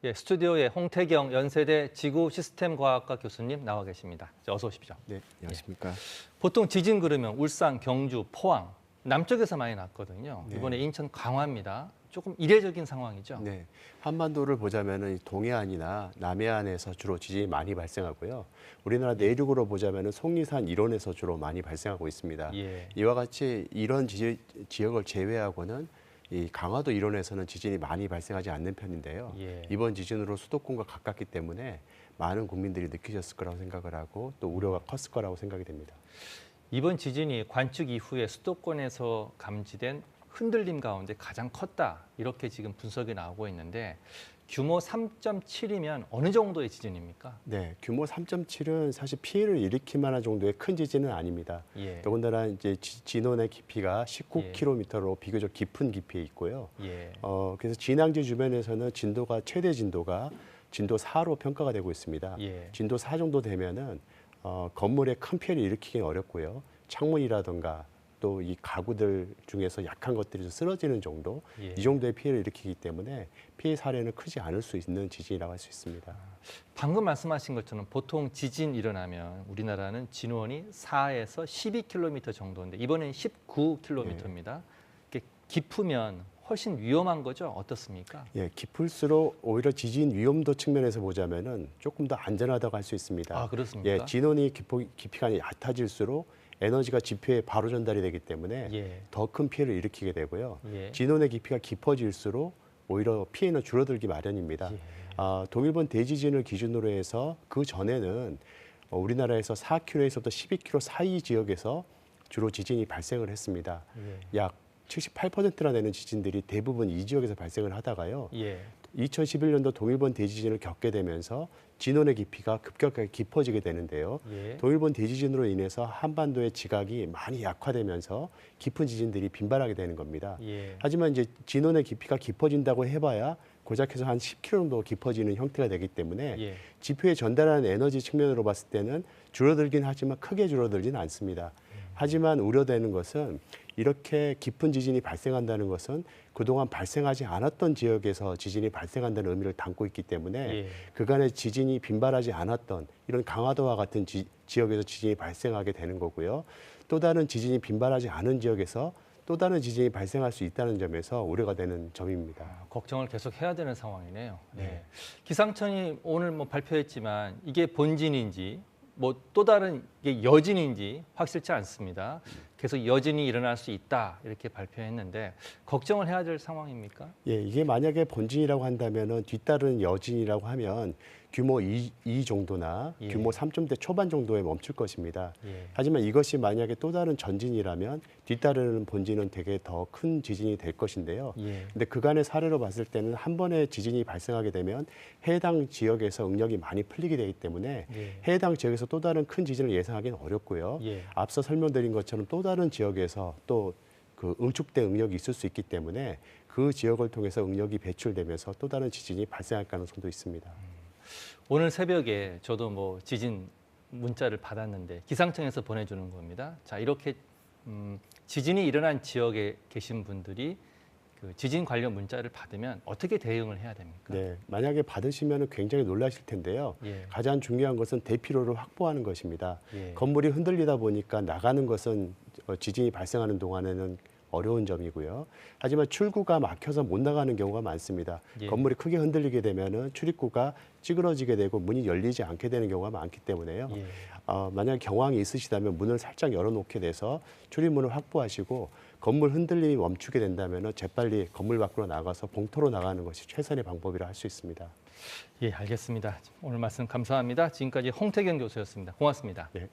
예, 스튜디오에 홍태경 연세대 지구시스템과학과 교수님 나와 계십니다. 어서 오십시오. 네, 안녕하십니까. 보통 지진 그러면 울산, 경주, 포항 남쪽에서 많이 났거든요. 네. 이번에 인천 강화입니다. 조금 이례적인 상황이죠. 네, 한반도를 보자면은 동해안이나 남해안에서 주로 지진이 많이 발생하고요. 우리나라 내륙으로 보자면은 속리산 일원에서 주로 많이 발생하고 있습니다. 예. 이와 같이 이런 지역을 제외하고는 이 강화도 일원에서는 지진이 많이 발생하지 않는 편인데요. 예. 이번 지진으로 수도권과 가깝기 때문에 많은 국민들이 느끼셨을 거라고 생각을 하고 또 우려가 컸을 거라고 생각이 됩니다. 이번 지진이 관측 이후에 수도권에서 감지된 흔들림 가운데 가장 컸다. 이렇게 지금 분석이 나오고 있는데 규모 3.7이면 어느 정도의 지진입니까? 네, 규모 3.7은 사실 피해를 일으킬 만한 정도의 큰 지진은 아닙니다. 예. 더군다나 이제 진원의 깊이가 19km로 비교적 깊은 깊이에 있고요. 예. 그래서 진앙지 주변에서는 최대 진도가 진도 4로 평가가 되고 있습니다. 예. 진도 4 정도 되면은 건물에 큰 피해를 일으키기는 어렵고요. 창문이라든가 또 이 가구들 중에서 약한 것들이 좀 쓰러지는 정도, 예. 이 정도의 피해를 일으키기 때문에 피해 사례는 크지 않을 수 있는 지진이라고 할 수 있습니다. 방금 말씀하신 것처럼 보통 지진 일어나면 우리나라는 진원이 4에서 12km 정도인데 이번엔 19km입니다. 깊으면 훨씬 위험한 거죠? 어떻습니까? 예, 깊을수록 오히려 지진 위험도 측면에서 보자면은 조금 더 안전하다고 할 수 있습니다. 아, 그렇습니까? 예, 진원이 깊이가 얕아질수록 에너지가 지표에 바로 전달이 되기 때문에 예. 더 큰 피해를 일으키게 되고요. 예. 진원의 깊이가 깊어질수록 오히려 피해는 줄어들기 마련입니다. 예. 동일본 대지진을 기준으로 해서 그 전에는 우리나라에서 4km에서부터 12km 사이 지역에서 주로 지진이 발생을 했습니다. 예. 약 78%나 되는 지진들이 대부분 이 지역에서 발생을 하다가요. 예. 2011년도 동일본 대지진을 겪게 되면서 진원의 깊이가 급격하게 깊어지게 되는데요. 예. 동일본 대지진으로 인해서 한반도의 지각이 많이 약화되면서 깊은 지진들이 빈발하게 되는 겁니다. 예. 하지만 이제 진원의 깊이가 깊어진다고 해봐야 고작 해서 한 10km 정도 깊어지는 형태가 되기 때문에 예. 지표에 전달하는 에너지 측면으로 봤을 때는 줄어들긴 하지만 크게 줄어들지는 않습니다. 하지만 우려되는 것은 이렇게 깊은 지진이 발생한다는 것은 그동안 발생하지 않았던 지역에서 지진이 발생한다는 의미를 담고 있기 때문에 예. 그간의 지진이 빈발하지 않았던 이런 강화도와 같은 지역에서 지진이 발생하게 되는 거고요. 또 다른 지진이 빈발하지 않은 지역에서 또 다른 지진이 발생할 수 있다는 점에서 우려가 되는 점입니다. 걱정을 계속 해야 되는 상황이네요. 네. 예. 기상청이 오늘 발표했지만 이게 본진인지 또 다른 이게 여진인지 확실치 않습니다. 계속 여진이 일어날 수 있다 이렇게 발표했는데 걱정을 해야 될 상황입니까? 예, 이게 만약에 본진이라고 한다면은 뒤따르는 여진이라고 하면 규모 2 정도나 예. 규모 3점대 초반 정도에 멈출 것입니다. 예. 하지만 이것이 만약에 또 다른 전진이라면 뒤따르는 본진은 되게 더 큰 지진이 될 것인데요. 예. 근데 그간의 사례로 봤을 때는 한 번의 지진이 발생하게 되면 해당 지역에서 응력이 많이 풀리게 되기 때문에 예. 해당 지역에서 또 다른 큰 지진을 예상하기는 어렵고요. 예. 앞서 설명드린 것처럼 또 다른 지역에서 또 그 응축된 응력이 있을 수 있기 때문에 그 지역을 통해서 응력이 배출되면서 또 다른 지진이 발생할 가능성도 있습니다. 오늘 새벽에 저도 지진 문자를 받았는데 기상청에서 보내주는 겁니다. 자, 이렇게 지진이 일어난 지역에 계신 분들이 그 지진 관련 문자를 받으면 어떻게 대응을 해야 됩니까? 네, 만약에 받으시면 굉장히 놀라실 텐데요. 예. 가장 중요한 것은 대피로를 확보하는 것입니다. 예. 건물이 흔들리다 보니까 나가는 것은 지진이 발생하는 동안에는 어려운 점이고요. 하지만 출구가 막혀서 못 나가는 경우가 많습니다. 예. 건물이 크게 흔들리게 되면은 출입구가 찌그러지게 되고 문이 열리지 않게 되는 경우가 많기 때문에요. 예. 만약 경황이 있으시다면 문을 살짝 열어놓게 돼서 출입문을 확보하시고 건물 흔들림이 멈추게 된다면 재빨리 건물 밖으로 나가서 봉터로 나가는 것이 최선의 방법이라 할 수 있습니다. 예, 알겠습니다. 오늘 말씀 감사합니다. 지금까지 홍태경 교수였습니다. 고맙습니다. 네.